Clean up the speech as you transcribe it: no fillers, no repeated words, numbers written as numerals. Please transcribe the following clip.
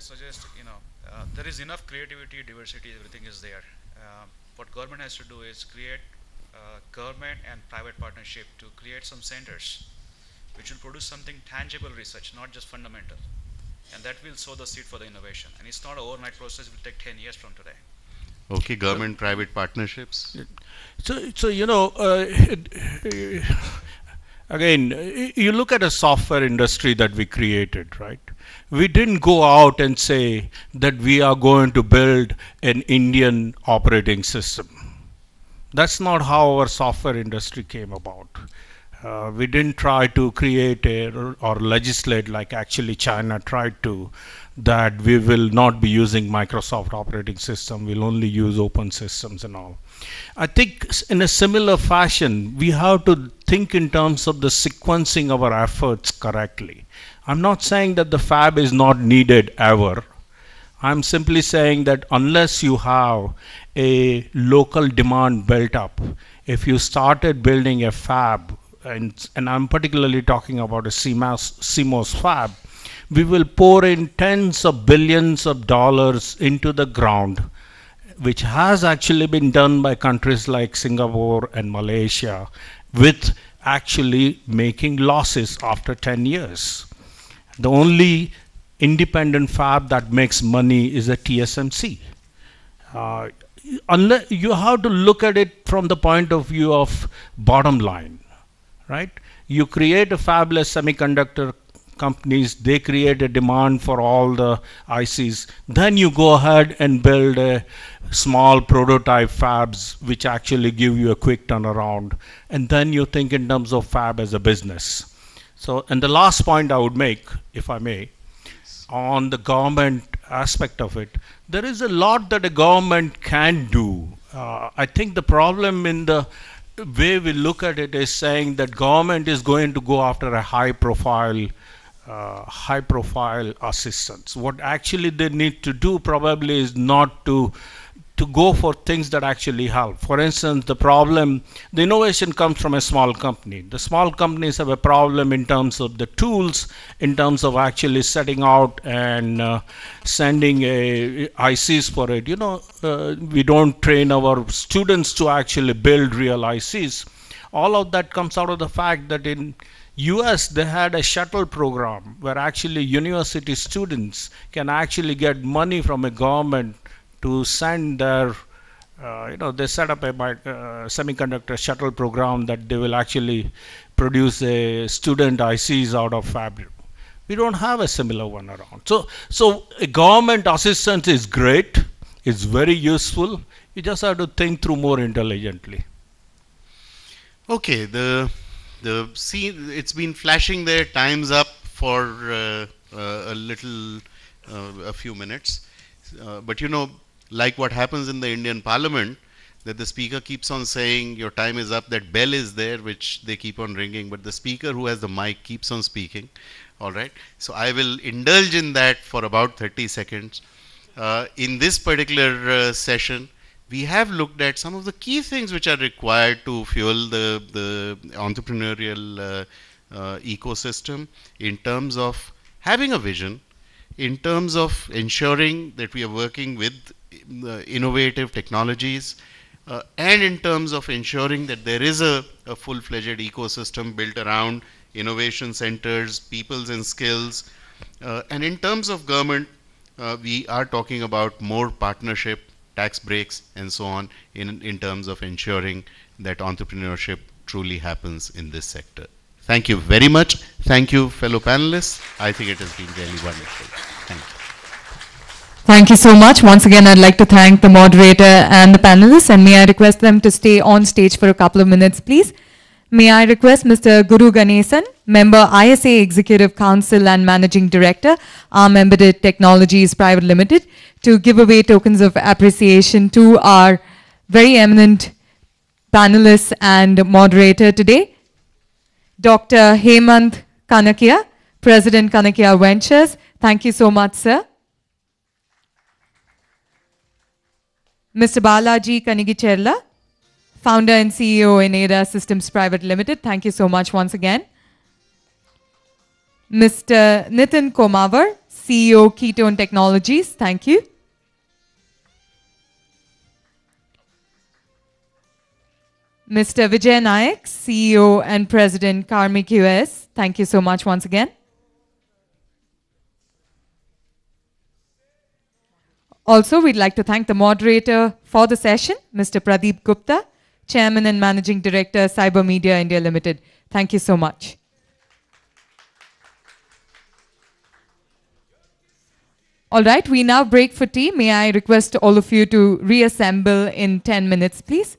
suggest, there is enough creativity, diversity, everything is there. What government has to do is create government and private partnership to create some centers which will produce something tangible research, not just fundamental. And that will sow the seed for the innovation. And it's not an overnight process, it will take 10 years from today. Okay, government-private partnerships. So again, you look at a software industry that we created, right? We didn't go out and say that we are going to build an Indian operating system. That's not how our software industry came about. We didn't try to create or legislate like actually China tried to, that we will not be using Microsoft operating system, we'll only use open systems and all. I think in a similar fashion, we have to think in terms of the sequencing of our efforts correctly. I'm not saying that the fab is not needed ever. I'm simply saying that unless you have a local demand built up, if you started building a fab, and I'm particularly talking about a CMOS fab, we will pour in tens of billions of dollars into the ground, which has actually been done by countries like Singapore and Malaysia, with actually making losses after 10 years. The only independent fab that makes money is a TSMC. Unless you have to look at it from the point of view of bottom line, right? You create a fabulous semiconductor companies, they create a demand for all the ICs. Then you go ahead and build a small prototype fabs which actually give you a quick turnaround. And then you think in terms of fab as a business. So, and the last point I would make, if I may, on the government aspect of it, there is a lot that a government can do. I think the problem in the way we look at it is saying that government is going to go after a high profile assistance. What actually they need to do probably is not to go for things that actually help. For instance, the innovation comes from a small company. The small companies have a problem in terms of the tools, in terms of actually setting out and sending ICs for it. We don't train our students to actually build real ICs. All of that comes out of the fact that in US they had a shuttle program where actually university students can actually get money from a government to send their, they set up a semiconductor shuttle program that they will actually produce a student ICs out of fabric. We don't have a similar one around. So a government assistance is great, it's very useful. You just have to think through more intelligently. Okay, it's been flashing there, time's up for a few minutes. But like what happens in the Indian Parliament, that the speaker keeps on saying your time is up, that bell is there which they keep on ringing, but the speaker who has the mic keeps on speaking. All right, so I will indulge in that for about 30 seconds. In this particular session, we have looked at some of the key things which are required to fuel the entrepreneurial ecosystem in terms of having a vision, in terms of ensuring that we are working with innovative technologies, and in terms of ensuring that there is a full-fledged ecosystem built around innovation centers, peoples and skills. And in terms of government, we are talking about more partnership, tax breaks, and so on in terms of ensuring that entrepreneurship truly happens in this sector. Thank you very much. Thank you, fellow panelists. I think it has been really wonderful. Thank you. Thank you so much. Once again, I'd like to thank the moderator and the panelists, and may I request them to stay on stage for a couple of minutes, please. May I request Mr. Guru Ganesan, Member ISA Executive Council and Managing Director, ARM Embedded Technologies Private Limited, to give away tokens of appreciation to our very eminent panelists and moderator today. Dr. Hemant Kanakia, President Kanakia Ventures. Thank you so much, sir. Mr. Balaji Kanigicherla, Founder and CEO in Ada Systems Private Limited. Thank you so much once again. Mr. Nitin Komavar, CEO, Ketone Technologies. Thank you. Mr. Vijay Nayak, CEO and President, Karmic US. Thank you so much once again. Also, we'd like to thank the moderator for the session, Mr. Pradeep Gupta, Chairman and Managing Director, Cyber Media India Limited. Thank you so much. All right, we now break for tea. May I request all of you to reassemble in 10 minutes, please?